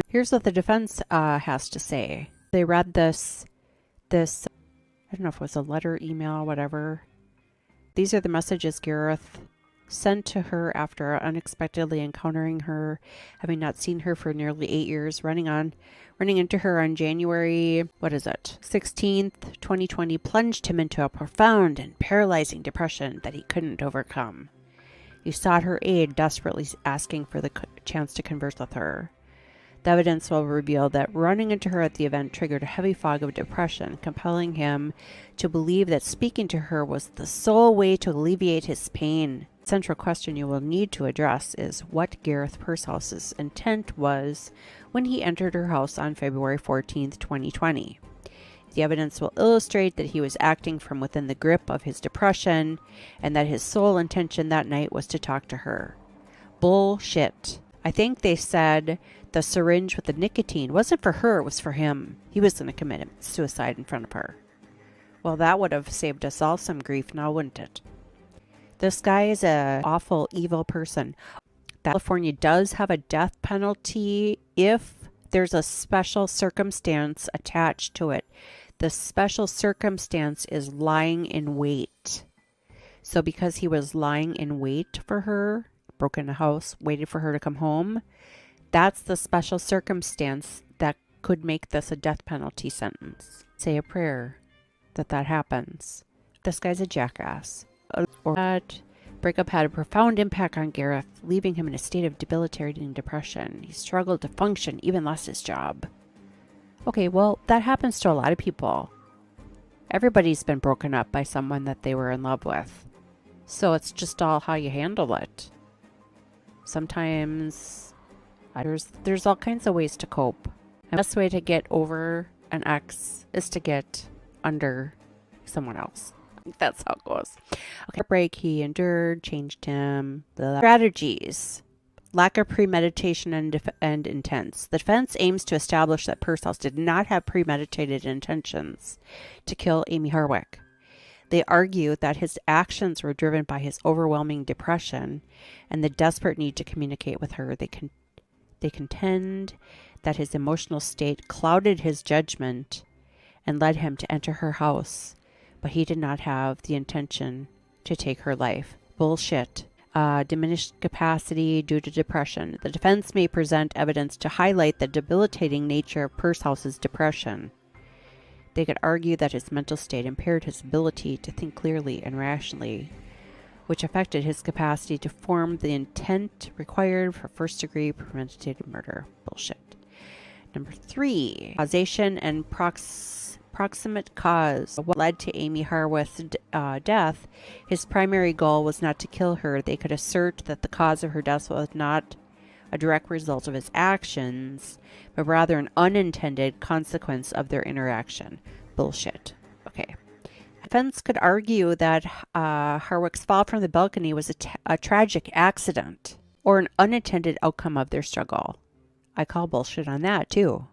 Here's what the defense has to say. They read this, I don't know if it was a letter, email, whatever. These are the messages Gareth sent to her after unexpectedly encountering her, having not seen her for nearly 8 years, running into her on January, 16th, 2020, plunged him into a profound and paralyzing depression that he couldn't overcome. He sought her aid, desperately asking for the chance to converse with her. The evidence will reveal that running into her at the event triggered a heavy fog of depression, compelling him to believe that speaking to her was the sole way to alleviate his pain. The central question you will need to address is what Gareth Purcell's intent was when he entered her house on February 14th, 2020. The evidence will illustrate that he was acting from within the grip of his depression and that his sole intention that night was to talk to her. Bullshit. I think they said the syringe with the nicotine wasn't for her, it was for him. He was going to commit suicide in front of her. Well, that would have saved us all some grief now, wouldn't it? This guy is an awful, evil person. California does have a death penalty if there's a special circumstance attached to it. The special circumstance is lying in wait. So because he was lying in wait for her, broke in the house, waited for her to come home, that's the special circumstance that could make this a death penalty sentence. Say a prayer that happens. This guy's a jackass. Or that breakup had a profound impact on Gareth, leaving him in a state of debilitating depression. He struggled to function, even lost his job. Okay, well, that happens to a lot of people. Everybody's been broken up by someone that they were in love with. So it's just all how you handle it. Sometimes there's all kinds of ways to cope. The best way to get over an ex is to get under someone else. That's how it goes. Okay, break he endured, changed him. Blah. Strategies. Lack of premeditation and intents. The defense aims to establish that Purcell did not have premeditated intentions to kill Amy Harwick. They argue that his actions were driven by his overwhelming depression and the desperate need to communicate with her. They contend that his emotional state clouded his judgment and led him to enter her house, but he did not have the intention to take her life. Bullshit. Diminished capacity due to depression. The defense may present evidence to highlight the debilitating nature of Purcell's depression. They could argue that his mental state impaired his ability to think clearly and rationally, which affected his capacity to form the intent required for first-degree premeditated murder. Bullshit. Number 3, causation and proximate cause. What led to Amy Harwick's death? His primary goal was not to kill her. They could assert that the cause of her death was not a direct result of his actions, but rather an unintended consequence of their interaction. Bullshit. Okay. Defense could argue that Harwick's fall from the balcony was a tragic accident or an unintended outcome of their struggle. I call bullshit on that too.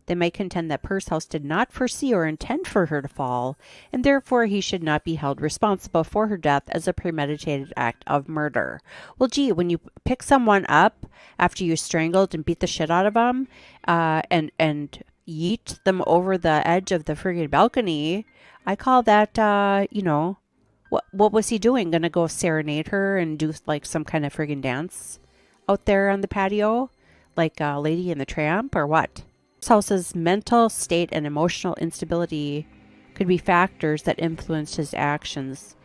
They may contend that Purcell did not foresee or intend for her to fall, and therefore he should not be held responsible for her death as a premeditated act of murder. Well, gee, when you pick someone up after you strangled and beat the shit out of them, and yeet them over the edge of the friggin' balcony, I call that, what was he doing? Gonna go serenade her and do like some kind of friggin' dance out there on the patio, like Lady and the Tramp, or what? Purcell's mental state and emotional instability could be factors that influenced his actions.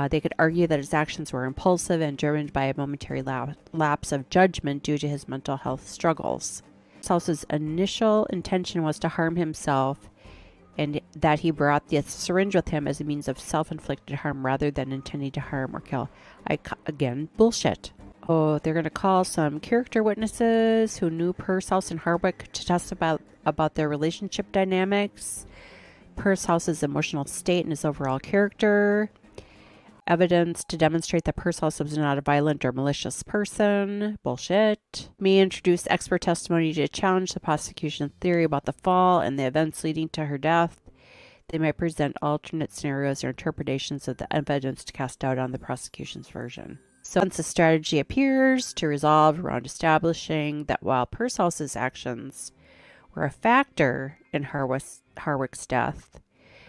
They could argue that his actions were impulsive and driven by a momentary lapse of judgment due to his mental health struggles. Purcell's initial intention was to harm himself, and that he brought the syringe with him as a means of self-inflicted harm rather than intending to harm or kill. Again, bullshit. Oh, they're going to call some character witnesses who knew Purcell and Harwick to testify about their relationship dynamics, Purcell's emotional state and his overall character, evidence to demonstrate that Purcell was not a violent or malicious person. Bullshit. May introduce expert testimony to challenge the prosecution's theory about the fall and the events leading to her death. They might present alternate scenarios or interpretations of the evidence to cast doubt on the prosecution's version. So once a strategy appears to resolve around establishing that while Purcell's actions were a factor in Harwick's death,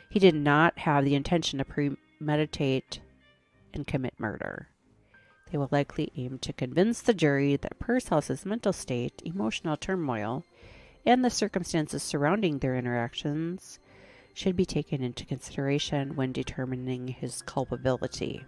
he did not have the intention to premeditate and commit murder. They will likely aim to convince the jury that Purcell's mental state, emotional turmoil, and the circumstances surrounding their interactions should be taken into consideration when determining his culpability.